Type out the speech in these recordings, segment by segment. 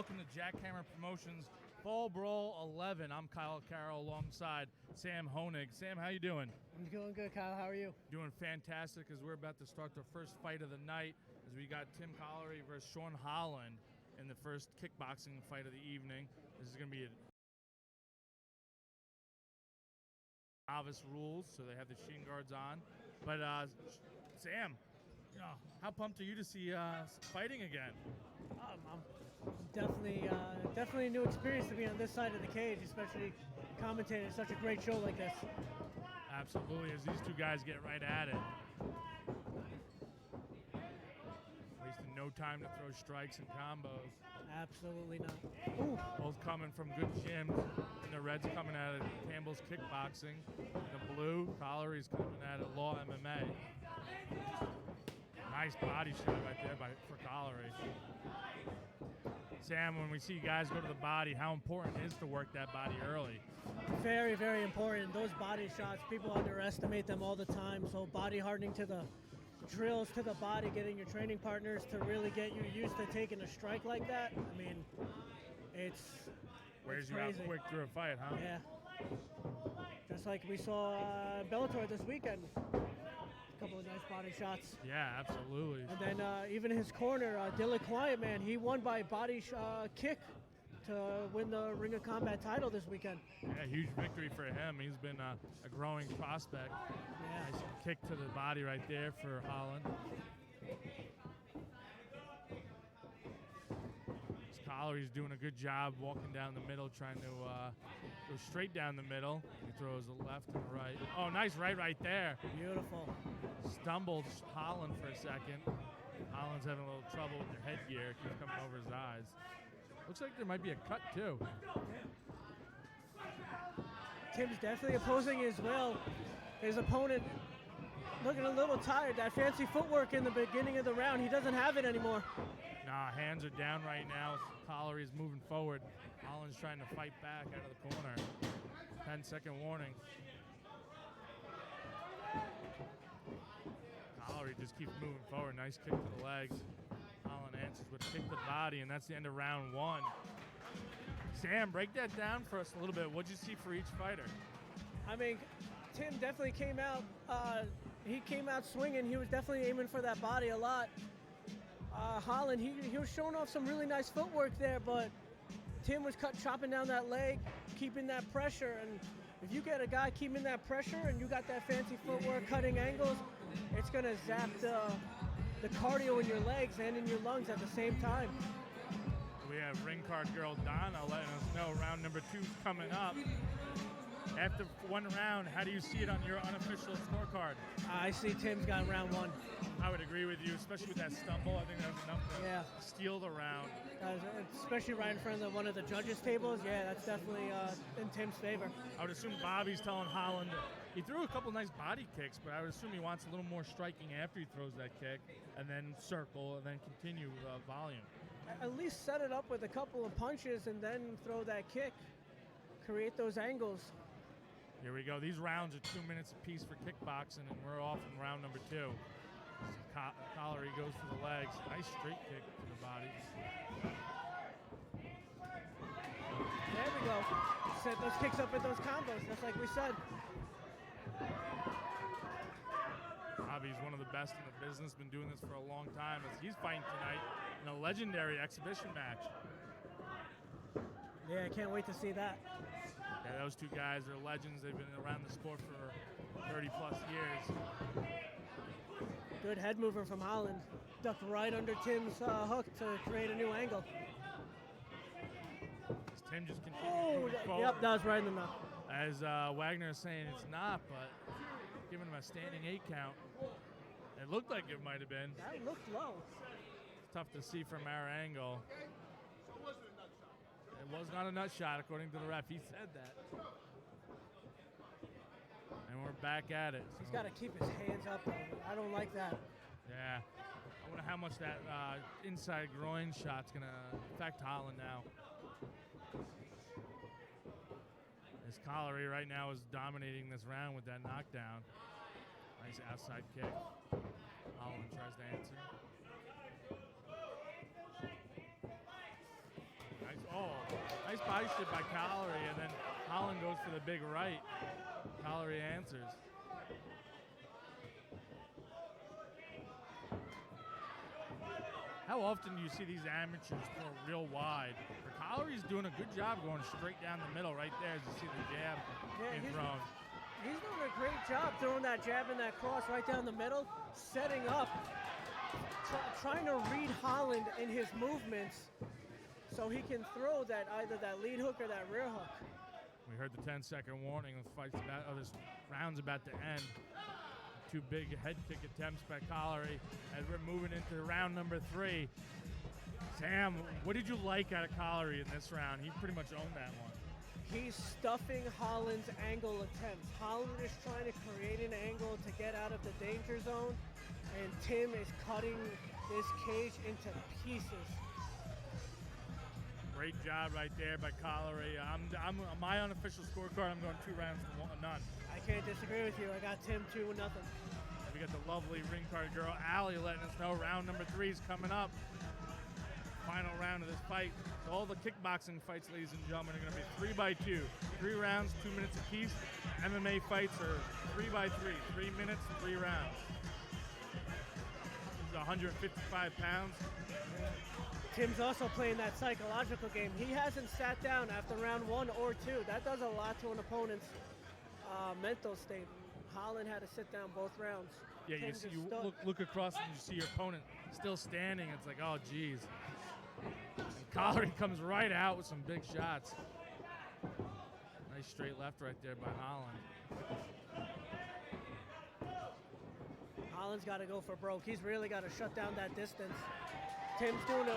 welcome to Jackhammer Promotions Fall Brawl 11. I'm Kyle Carroll alongside Sam Honig. Sam, how you doing? I'm doing good, Kyle. How are you? Doing fantastic as we're about to start the first fight of the night as we got Tim Collery versus Shawn Holland in the first kickboxing fight of the evening. This is going to be a novice rules, so they have the shin guards on. But Sam, how pumped are you to see fighting again? I'm definitely a new experience to be on this side of the cage, especially commentating such a great show like this. Absolutely, as these two guys get right at it. Wasting no time to throw strikes and combos. Absolutely not. Ooh. Both coming from good gyms. And the red's coming out of Campbell's Kickboxing. And the blue, Collery's coming out of Law MMA. Nice body shot right there for Collery. Sam, when we see guys go to the body, how important it is to work that body early? Very, very important. Those body shots, people underestimate them all the time. So body hardening to the drills to the body, getting your training partners to really get you used to taking a strike like that. I mean, it's wears you out quick through a fight, huh? Yeah. Just like we saw Bellator this weekend. A couple of nice body shots. Yeah, absolutely. And then even his corner, Dylan Quiet Man, he won by body kick to win the Ring of Combat title this weekend. Yeah, huge victory for him. He's been a growing prospect. Yeah. Nice kick to the body right there for Holland. Collery's doing a good job walking down the middle, trying to go straight down the middle. He throws a left and a right. Oh, nice right there. Beautiful. Stumbled Holland for a second. Holland's having a little trouble with their headgear. Keeps coming over his eyes. Looks like there might be a cut, too. Tim's definitely opposing as well. His opponent looking a little tired. That fancy footwork in the beginning of the round, he doesn't have it anymore. Nah, hands are down right now. Collery's moving forward. Holland's trying to fight back out of the corner. 10-second warning. Collery just keeps moving forward. Nice kick to the legs. Holland answers with a kick to the body, and that's the end of round one. Sam, break that down for us a little bit. What'd you see for each fighter? I mean, Tim definitely came out. He came out swinging. He was definitely aiming for that body a lot. Holland, he was showing off some really nice footwork there, but Tim was chopping down that leg, keeping that pressure. And if you get a guy keeping that pressure and you got that fancy footwork, cutting angles, it's going to zap the cardio in your legs and in your lungs at the same time. We have ring card girl Donna letting us know round number 2's coming up. After one round, how do you see it on your unofficial scorecard? I see Tim's got round 1. I would agree with you, especially with that stumble. I think that was enough to steal the round. Especially right in front of one of the judges' tables. Yeah, that's definitely in Tim's favor. I would assume Bobby's telling Holland, he threw a couple nice body kicks, but I would assume he wants a little more striking after he throws that kick, and then circle, and then continue volume. At least set it up with a couple of punches and then throw that kick. Create those angles. Here we go. These rounds are 2 minutes apiece for kickboxing, and we're off in round number 2. Collery goes for the legs. Nice straight kick to the body. There we go. Set those kicks up with those combos, just like we said. Bobby's one of the best in the business, been doing this for a long time, as he's fighting tonight in a legendary exhibition match. Yeah, I can't wait to see that. Yeah, those two guys are legends. They've been around the sport for 30-plus years. Good head mover from Holland. Ducked right under Tim's hook to create a new angle. As Tim just continues moving forward. Yep, that was right in the mouth. As Wagner is saying it's not, but giving him a standing 8 count. It looked like it might have been. That looked low. It's tough to see from our angle. It was not a nut shot, according to the ref. He said that. And we're back at it. He's got to keep his hands up, though. I don't like that. Yeah. I wonder how much that inside groin shot's going to affect Holland now. As Collery right now is dominating this round with that knockdown. Nice outside kick. Holland tries to answer. Nice body shit by Collery, and then Holland goes for the big right. Collery answers. How often do you see these amateurs throw real wide? Collery's doing a good job going straight down the middle right there as you see the jab being thrown. He's doing a great job throwing that jab and that cross right down the middle, setting up, trying to read Holland in his movements so he can throw that either that lead hook or that rear hook. We heard the 10-second warning. This round's about to end. Two big head kick attempts by Collery as we're moving into round number 3. Sam, what did you like out of Collery in this round? He pretty much owned that one. He's stuffing Holland's angle attempts. Holland is trying to create an angle to get out of the danger zone, and Tim is cutting this cage into pieces. Great job right there by Collery. I'm my unofficial scorecard. I'm going 2 rounds to none. I can't disagree with you. I got Tim 2-0. We got the lovely ring card girl Allie letting us know round number 3 is coming up. Final round of this fight. So all the kickboxing fights, ladies and gentlemen, are going to be 3x2. 3 rounds, 2 minutes apiece. MMA fights are 3x3. 3 minutes, 3 rounds. This is 155 pounds. Tim's also playing that psychological game. He hasn't sat down after round 1 or 2. That does a lot to an opponent's mental state. Holland had to sit down both rounds. Yeah, you look across and you see your opponent still standing. It's like, oh, geez. And Collery comes right out with some big shots. Nice straight left right there by Holland. Holland's got to go for broke. He's really got to shut down that distance. Tim's doing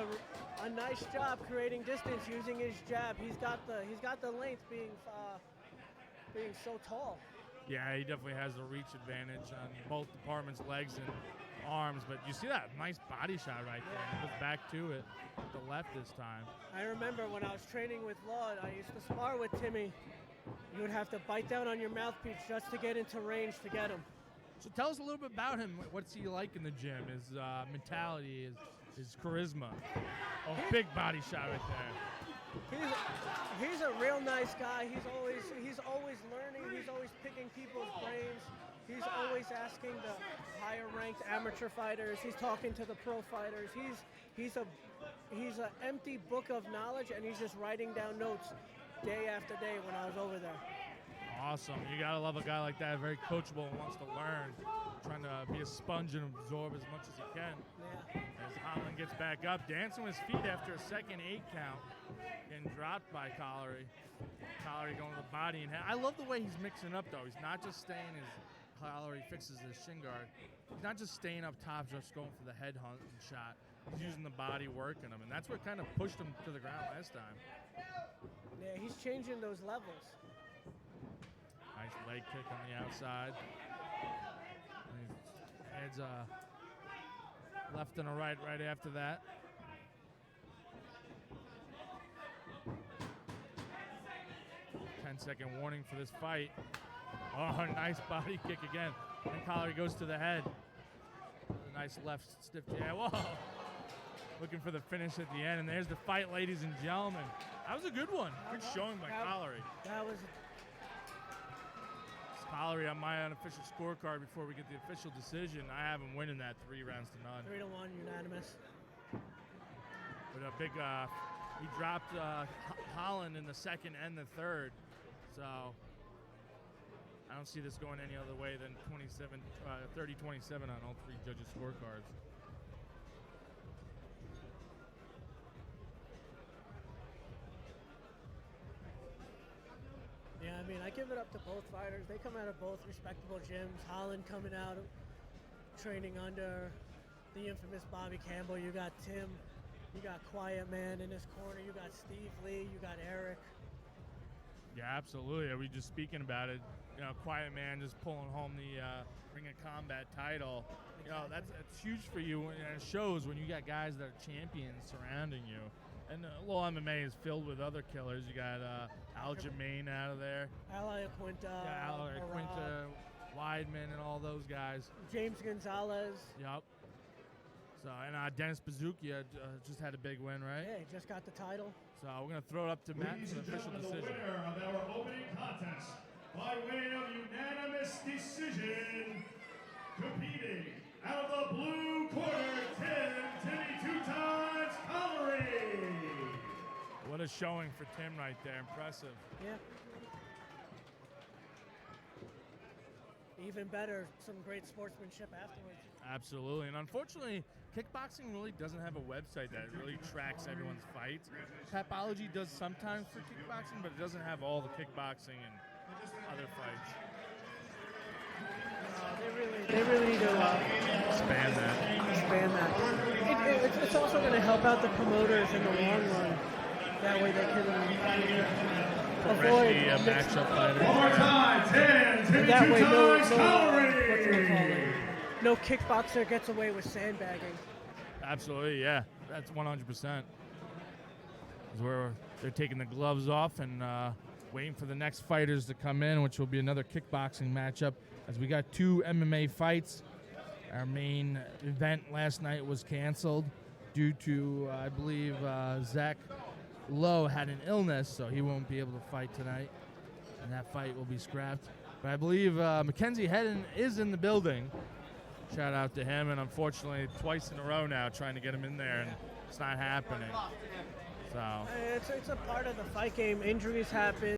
a nice job creating distance using his jab. He's got the length being so tall. Yeah, he definitely has the reach advantage on both departments, legs and arms. But you see that nice body shot right there. He goes back to it, the left this time. I remember when I was training with Laud, I used to spar with Timmy. You would have to bite down on your mouthpiece just to get into range to get him. So tell us a little bit about him. What's he like in the gym? His mentality, his charisma. Oh, big body shot right there. He's a real nice guy. He's always learning. He's always picking people's brains. He's always asking the higher ranked amateur fighters. He's talking to the pro fighters. He's an empty book of knowledge, and he's just writing down notes day after day when I was over there. Awesome. You gotta love a guy like that, very coachable and wants to learn, trying to be a sponge and absorb as much as he can. Yeah. As Holland gets back up, dancing with his feet after a second 8 count, getting dropped by Collery. Collery going to the body and head. I love the way he's mixing up though. He's not just staying as Collery fixes his shin guard. He's not just staying up top, just going for the head hunt and shot. He's using the body working him, and that's what kind of pushed him to the ground last time. Yeah, he's changing those levels. Nice leg kick on the outside. And he heads left and a right after that. Ten-second warning for this fight. Oh, nice body kick again. And Collery goes to the head. A nice left stiff jab. Whoa! Looking for the finish at the end. And there's the fight, ladies and gentlemen. That was a good one. Good showing by Collery. That was... Collery on my unofficial scorecard before we get the official decision. I have him winning that 3 rounds to none. 3-1 unanimous. But a big, he dropped Holland in the second and the third. So I don't see this going any other way than 30-27 on all 3 judges' scorecards. Yeah, I mean, I give it up to both fighters. They come out of both respectable gyms. Holland coming out training under the infamous Bobby Campbell. You got Tim. You got Quiet Man in his corner. You got Steve Lee. You got Eric. Yeah, absolutely. Are we just speaking about it? You know, Quiet Man just pulling home the Ring of Combat title. Exactly. You know, that's huge for you, and it shows when you got guys that are champions surrounding you. And Law MMA is filled with other killers. You got Aljamain out of there. Ali Quinta. Yeah, Ali Quinta, Weidman, and all those guys. James Gonzalez. Yep. So, and Dennis Bazookia just had a big win, right? Yeah, he just got the title. So we're going to throw it up to Matt for the official decision. The winner of our opening contest by way of unanimous decision, competing out of the blue corner, Timmy 2 times Collery. What a showing for Tim right there. Impressive. Yeah. Even better, some great sportsmanship afterwards. Absolutely. And unfortunately, kickboxing really doesn't have a website that really tracks everyone's fights. Tapology does sometimes for kickboxing, but it doesn't have all the kickboxing and other fights. They really need to Expand that. It's also going to help out the promoters in the long run. That way they can avoid the matchup fighters. One more time, 10, Timmy 2 that way times Collery. No kickboxer gets away with sandbagging. Absolutely, yeah. That's 100%. Is where they're taking the gloves off and waiting for the next fighters to come in, which will be another kickboxing matchup. As we got 2 MMA fights. Our main event last night was canceled due to, I believe, Zach Lowe had an illness, so he won't be able to fight tonight, and that fight will be scrapped. But I believe Mackenzie Hedden is in the building. Shout out to him, and unfortunately, twice in a row now trying to get him in there, and it's not happening. So It's a part of the fight game. Injuries happen.